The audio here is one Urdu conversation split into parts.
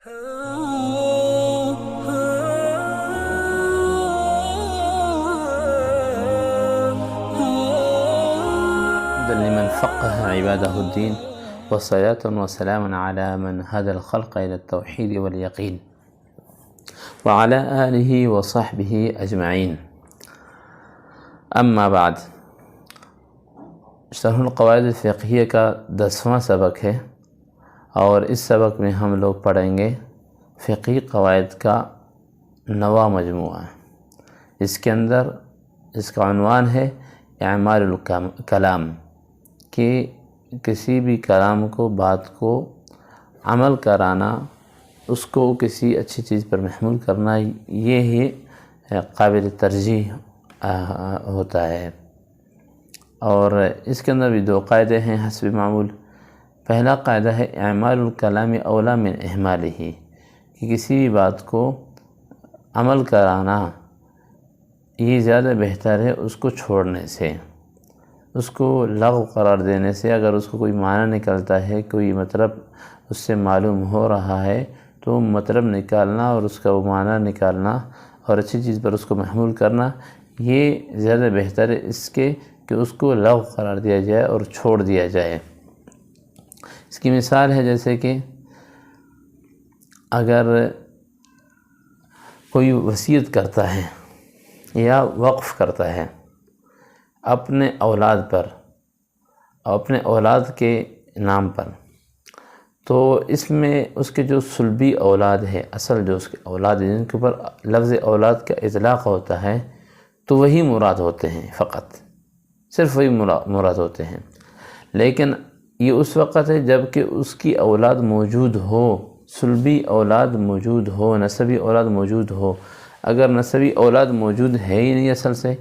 لمن فقه عباده الدين وصلاة وسلام على من هدى الخلق إلى التوحيد واليقين وعلى آله وصحبه أجمعين. أما بعد، شرح القواعد الفقہیہ کا 10واں سبق ہے، اور اس سبق میں ہم لوگ پڑھیں گے فقہی قواعد کا 9واں مجموعہ. اس کے اندر اس کا عنوان ہے اعمال الکلام، کہ کسی بھی کلام کو، بات کو عمل کرانا، اس کو کسی اچھی چیز پر محمول کرنا، یہ ہی قابل ترجیح ہوتا ہے. اور اس کے اندر بھی 2 قاعدے ہیں حسب معمول. پہلا قاعدہ ہے اعمال الکلام اولا من اہمالہ، کہ کسی بھی بات کو عمل کرانا یہ زیادہ بہتر ہے اس کو چھوڑنے سے، اس کو لغو قرار دینے سے. اگر اس کو کوئی معنی نکلتا ہے، کوئی مطلب اس سے معلوم ہو رہا ہے، تو مطلب نکالنا اور اس کا وہ معنی نکالنا اور اچھی چیز پر اس کو محمول کرنا، یہ زیادہ بہتر ہے اس کے کہ اس کو لغو قرار دیا جائے اور چھوڑ دیا جائے. اس کی مثال ہے جیسے کہ اگر کوئی وصیت کرتا ہے یا وقف کرتا ہے اپنے اولاد پر، اپنے اولاد کے نام پر، تو اس میں اس کے جو صلبی اولاد ہے، اصل جو اس کے اولاد ہے جن کے اوپر لفظ اولاد کا اطلاق ہوتا ہے، تو وہی مراد ہوتے ہیں، فقط صرف وہی مراد ہوتے ہیں. لیکن یہ اس وقت ہے جب کہ اس کی اولاد موجود ہو، صلبی اولاد موجود ہو، نسبی اولاد موجود ہو. اگر نسبی اولاد موجود ہے ہی نہیں اصل سے،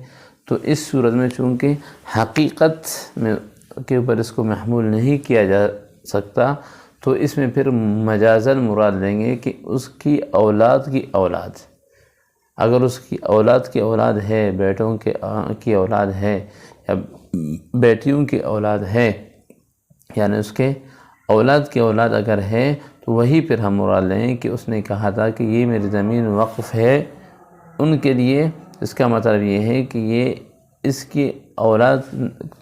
تو اس صورت میں چونکہ حقیقت میں کے اوپر اس کو محمول نہیں کیا جا سکتا، تو اس میں پھر مجازاً مراد لیں گے کہ اس کی اولاد کی اولاد. اگر اس کی اولاد کی اولاد ہے، بیٹوں کی اولاد ہے یا بیٹیوں کی اولاد ہے، یعنی اس کے اولاد کی اولاد اگر ہے، تو وہی پھر ہم مراد لیں کہ اس نے کہا تھا کہ یہ میری زمین وقف ہے ان کے لیے. اس کا مطلب یہ ہے کہ یہ اس کی اولاد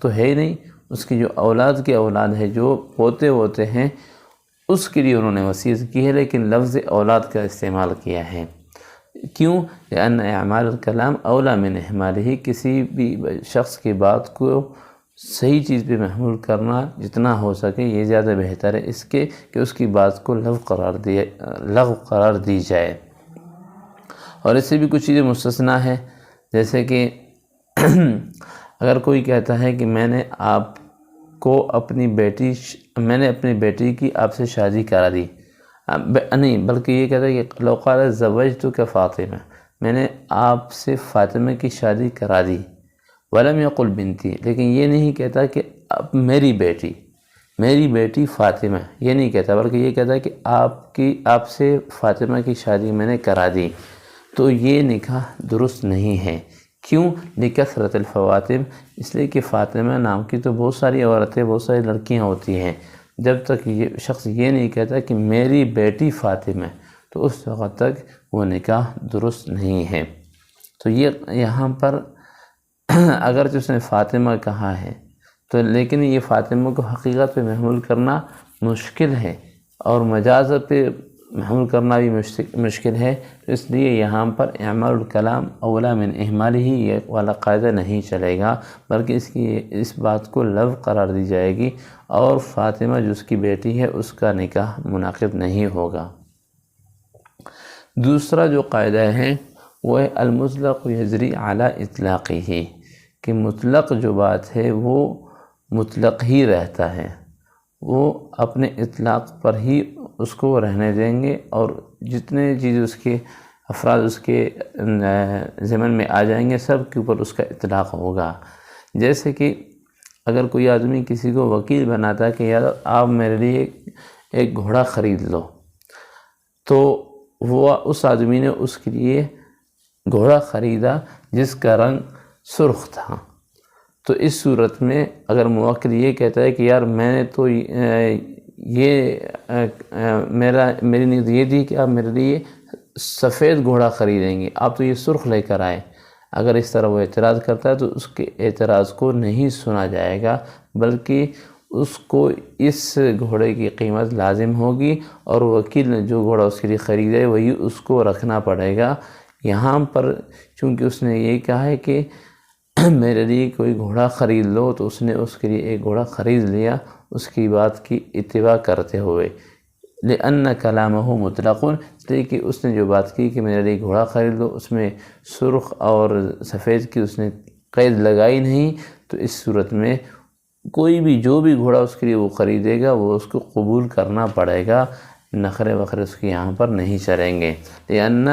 تو ہے ہی نہیں، اس کی جو اولاد کی اولاد ہے، جو پوتے ہوتے ہیں، اس کے لیے انہوں نے وصیت کی ہے، لیکن لفظ اولاد کا استعمال کیا ہے. کیوں؟ لأن اعمال الکلام اولا من اہمالہ، کسی بھی شخص کی بات کو صحیح چیز پہ محمول کرنا جتنا ہو سکے یہ زیادہ بہتر ہے اس کے کہ اس کی بات کو لغو قرار دی جائے. اور اس سے بھی کچھ چیزیں مستثنیٰ ہے، جیسے کہ اگر کوئی کہتا ہے کہ میں نے اپنی بیٹی کی آپ سے شادی کرا دی، نہیں بلکہ یہ کہتا ہے کہ لو قال زوجتک فاطمہ، میں نے آپ سے فاطمہ کی شادی کرا دی. ولم یقل بنتی، لیکن یہ نہیں کہتا کہ اب میری بیٹی فاطمہ، یہ نہیں کہتا، بلکہ یہ کہتا ہے کہ آپ سے فاطمہ کی شادی میں نے کرا دی. تو یہ نکاح درست نہیں ہے. کیوں؟ لکثرت الفواتم، اس لیے کہ فاطمہ نام کی تو بہت ساری عورتیں، بہت ساری لڑکیاں ہوتی ہیں. جب تک یہ شخص یہ نہیں کہتا کہ میری بیٹی فاطمہ، تو اس وقت تک وہ نکاح درست نہیں ہے. تو یہ یہاں پر اگرچہ اس نے فاطمہ کہا ہے، تو لیکن یہ فاطمہ کو حقیقت پہ محمول کرنا مشکل ہے، اور مجاز پہ محمول کرنا بھی مشکل ہے. اس لیے یہاں پر اعمال الکلام اولا من اہمالہ یہ والا قاعدہ نہیں چلے گا، بلکہ اس بات کو لغو قرار دی جائے گی، اور فاطمہ جو اس کی بیٹی ہے اس کا نکاح منعقد نہیں ہوگا. دوسرا جو قاعدہ ہے وہ ہے المطلق یجری علی اطلاقہ، کہ مطلق جو بات ہے وہ مطلق ہی رہتا ہے، وہ اپنے اطلاق پر ہی اس کو رہنے دیں گے، اور جتنے چیز اس کے افراد اس کے ضمن میں آ جائیں گے سب کے اوپر اس کا اطلاق ہوگا. جیسے کہ اگر کوئی آدمی کسی کو وکیل بناتا ہے کہ یار آپ میرے لیے ایک گھوڑا خرید لو، تو وہ اس آدمی نے اس کے لیے گھوڑا خریدا جس کا رنگ سرخ تھا. تو اس صورت میں اگر موکل یہ کہتا ہے کہ یار میں نے تو میری نیت یہ تھی کہ آپ میرے لیے سفید گھوڑا خریدیں گے، آپ تو یہ سرخ لے کر آئے۔ اگر اس طرح وہ اعتراض کرتا ہے تو اس کے اعتراض کو نہیں سنا جائے گا، بلکہ اس کو اس گھوڑے کی قیمت لازم ہوگی، اور وکیل نے جو گھوڑا اس کے لیے خریدے وہی اس کو رکھنا پڑے گا۔ یہاں پر چونکہ اس نے یہ کہا ہے کہ میرے لیے کوئی گھوڑا خرید لو، تو اس نے اس کے لیے ایک گھوڑا خرید لیا اس کی بات کی اتباع کرتے ہوئے، لأن کلامہ مطلق، اس لیے کہ اس نے جو بات کی کہ میرے لیے گھوڑا خرید لو، اس میں سرخ اور سفید کی اس نے قید لگائی نہیں، تو اس صورت میں کوئی بھی جو بھی گھوڑا اس کے لیے وہ خریدے گا وہ اس کو قبول کرنا پڑے گا، نخرے وخرے اس کے یہاں پر نہیں چلیں گے، لأن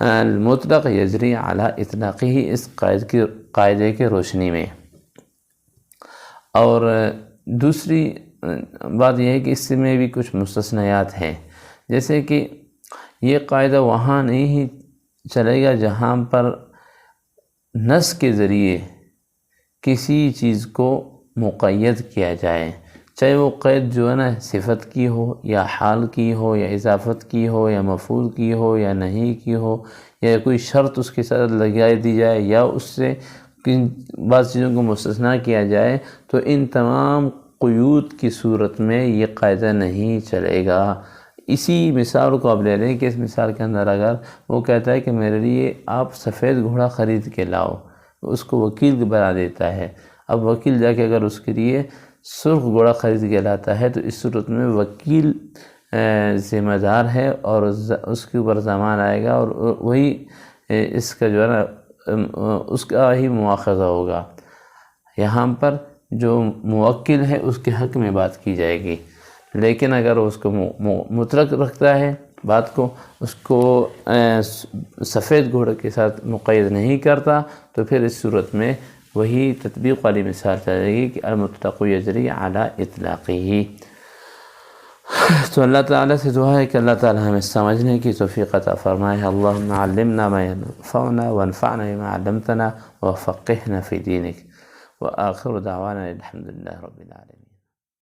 المطلق یجری علی اطلاقہ، اس قاعدے کے روشنی میں۔ اور دوسری بات یہ ہے کہ اس میں بھی کچھ مستثنیات ہیں، جیسے کہ یہ قاعدہ وہاں نہیں چلے گا جہاں پر نص کے ذریعے کسی چیز کو مقید کیا جائے، چاہے وہ قید جو ہے نا صفت کی ہو یا حال کی ہو یا اضافت کی ہو یا مفعول کی ہو یا نہیں کی ہو، یا کوئی شرط اس کے ساتھ لگائی دی جائے یا اس سے بعض چیزوں کو مستثنیٰ کیا جائے، تو ان تمام قیود کی صورت میں یہ قاعدہ نہیں چلے گا۔ اسی مثال کو آپ لے لیں کہ اس مثال کے اندر اگر وہ کہتا ہے کہ میرے لیے آپ سفید گھوڑا خرید کے لاؤ، اس کو وکیل بنا دیتا ہے، اب وکیل جا کے اگر اس کے لیے سرخ گھوڑا خرید کے لاتا ہے تو اس صورت میں وکیل ذمہ دار ہے اور اس کے اوپر ضمان آئے گا، اور وہی اس کا جو ہے نا اس کا ہی مواخذہ ہوگا۔ یہاں پر جو موکل ہے اس کے حق میں بات کی جائے گی، لیکن اگر اس کو مطلق رکھتا ہے بات کو، اس کو سفید گھوڑے کے ساتھ مقید نہیں کرتا، تو پھر اس صورت میں وہی تطبیق والی مثال چلے گی کہ المطلق یجری علی اطلاقہ۔ تو اللہ تعالیٰ سے دعا ہے کہ اللہ تعالیٰ ہمیں سمجھنے کی توفیق عطا فرمائے۔ اللہم علمنا ما ينفعنا وانفعنا بما علمتنا وفقهنا في دينك، وآخر دعوانا الحمد لله رب العالمين۔